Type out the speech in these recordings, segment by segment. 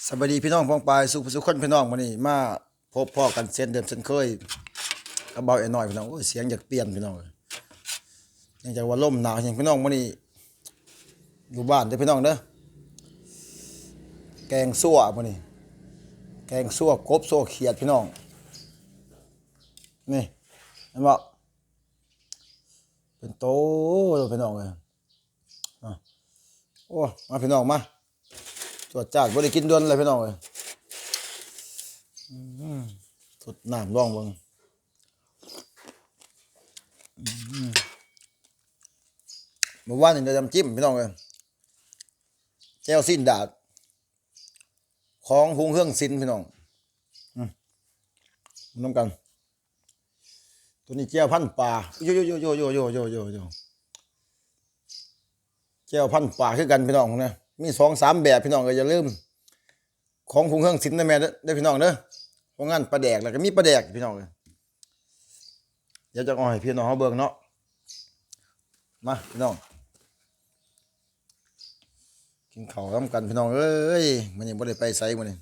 สวัสดีพี่น้องพ้องปายสุขคนพี่น้องมื้อนี้มาพบพ่อกันเช่นเดิมเช่นเคยกับเบาไอ้น้อยพี่น้องโอ้ยเสียงอยากเปลี่ยนพี่น้องยังจากว่าลมหนาวอย่างพี่น้องมื้อนี้อยู่บ้านเด้อพี่น้องเด้อแกงซั่วมื้อนี้แกงซั่วกบซั่วเขียดพี่น้องนี่เห็นบ่เป็นโตเลยพี่น้องเอ้ยอ่ะโอ้มาพี่น้องมาตรวจจ้าบ่ได้กินดวนเลยพี่น้องเอ้ยสุดน้ำร่องเบิ่งเมื่อวานนี่ได้น้ำจิ้มพี่น้องเอ้ยแจ่วสิ้นดาดของหุงเครื่องสิ้นพี่น้องน้ำกันตัวนี้แจ่วพันปลาโยแจ่วพันปลาคือกันพี่น้องนะมี2-3แบบพี่น้องก็อย่าลืมของหุงเครื่องสิ้นนะแม่เด้อพี่น้องเด้อเพราะงั้นปลาแดกแล้วก็มีปลาแดกพี่น้องเลยเดี๋ยวจะเอาให้พี่น้องเขาเบิ่งเนาะมาพี่น้องกินข้าวร่วมกันพี่น้องเอ้ยมันยังบ่ได้ไปไสมื้อนี้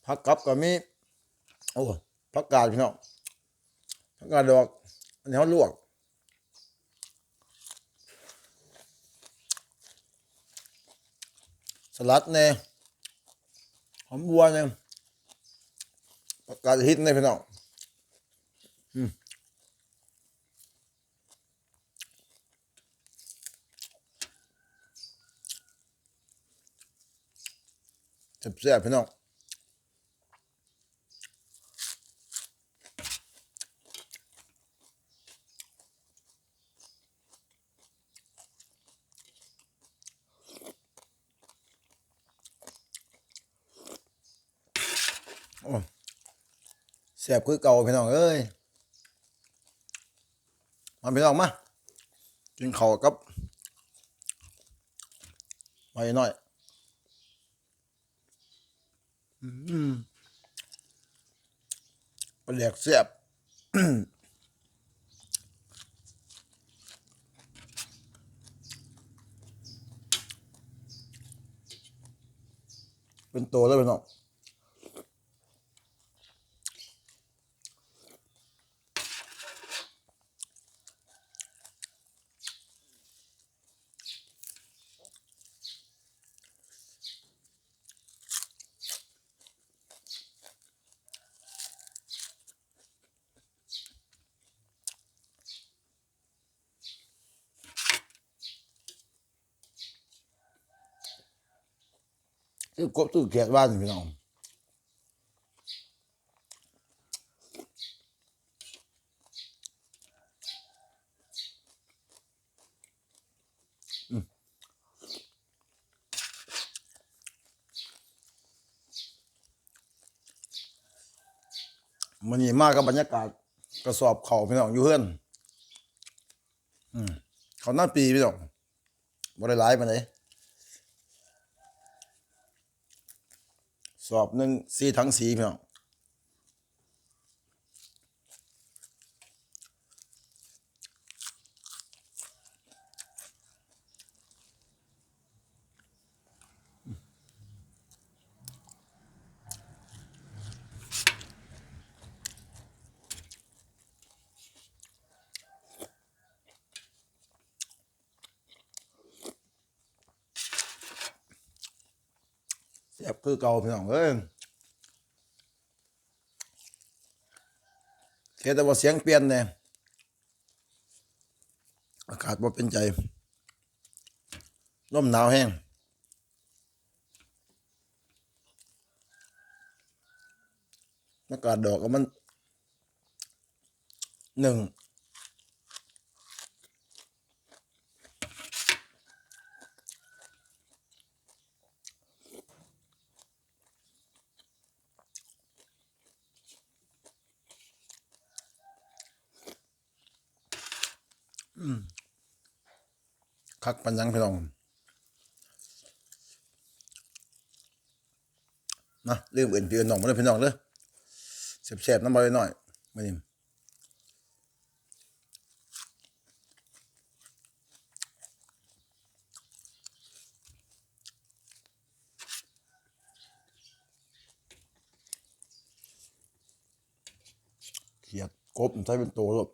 ผักกับก็มีโอ้ผักกาดพี่น้องผักกาดดอกอันนี้เขาลวกสลัดเนี่ยหอมบัวเนี่ยผักกาดฮิตเนี่ยพี่น้องแซ่บๆพี่น้องโอ้แซ่บคือเก่าพี่น้องเอ้ยมาพี่น้องมากินข้าวกับไว้หน่อยปลาแดกแซ่บเป็นตัวแล้วพี่น้องคือกบตื้อแขกบ้านพี่น้องมันนี่มากกับบรรยากาศกระสอบเขาพี่น้องอยู่เพื่อนเขาหน้าปีพี่น้องบ่ได้หลายปานใดสอบหนึ่ง4 ถังพี่น้องแซ่บคือเก่าพี่น้องเอ้ยแค่แต่ว่าเสียงเปลี่ยนแน่อากาศบ่เป็นใจลมหนาวแห้งอากาศดอกก็มันหนึ่งคักปันยังพี่น้องนะลืมเอื่นพี่น้องมาเลยพี่น้องเด้อแซ่บๆน้ำมันหน่อยมาดิ ขียดกบใช้เป็นตัวลูก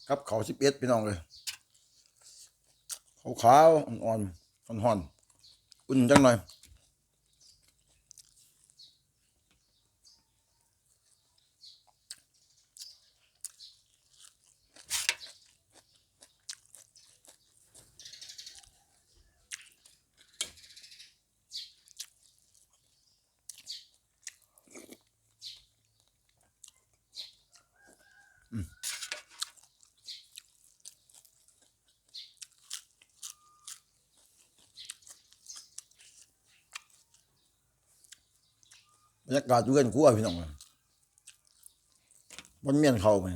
ครับเขา11พี่น้องเลยขาวๆอ่อนๆห่อนๆอุ่นจังหน่อยบรรยากาศอยู่เกินกลัวพี่น้องเลยมันเมียนเขาไป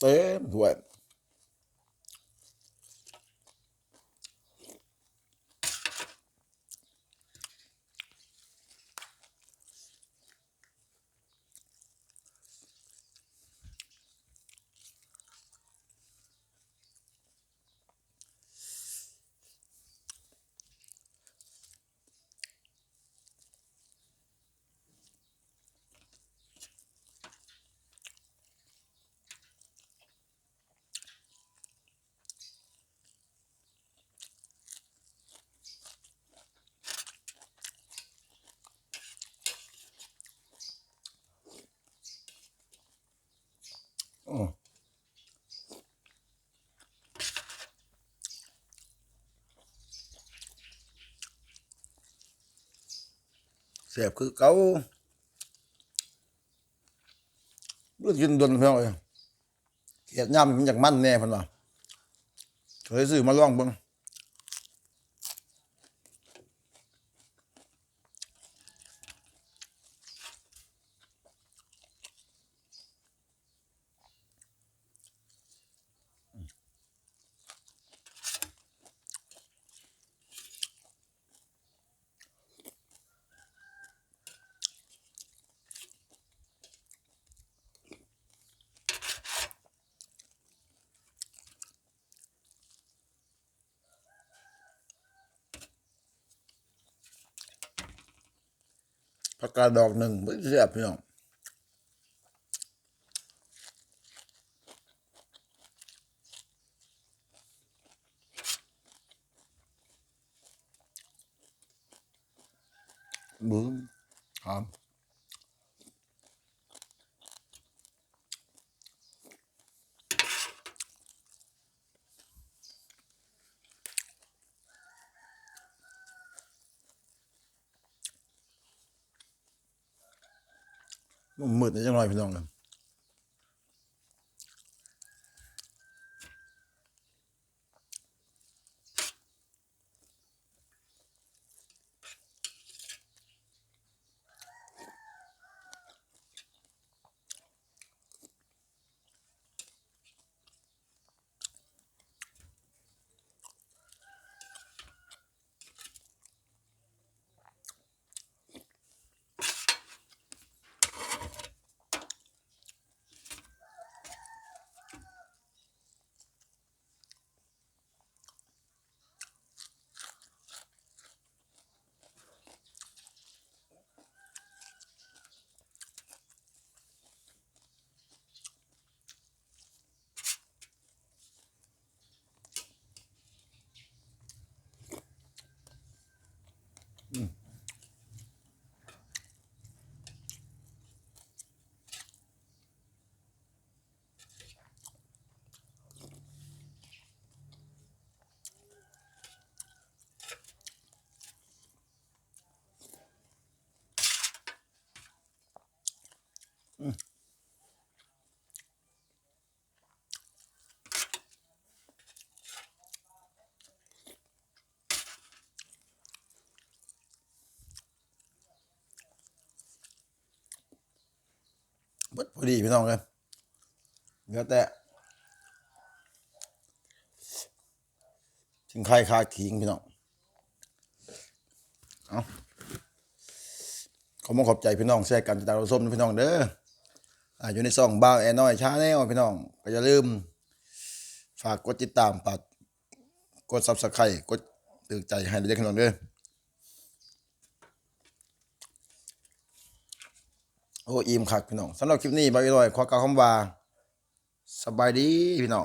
เต็มถ้วยอ๋อแซ่บคือเก่าเลือดกินดนพี่น้องเลยเขียดย่ำมันจากมันแน่เพันว่าเคยซื้อมาลองเบิ่งผักกาดดอกหนึ่งไม่แซ่บพี่น้องบื้มหอมมันมืดนิดหน่อยพี่น้องเลย บดพอดีพี่น้องเลยเหลือแต่ทิ้งไข่คาทิ้งพี่น้องเอาขอบใจพี่น้องแชร์กันติดตามรับชมพี่น้องเด้ออยู่ในซ่องบ่าวแอน้อยชาแนลพี่น้องก็อย่าลืมฝากกดติดตามกด Subscribe กดตื่นใจให้ได้พี่น้องเด้อโอ้อิ่มคักพี่น้องสำหรับคลิปนี้บ่าวอีร้อยขอกล่าวคำว่าสบายดีพี่น้อง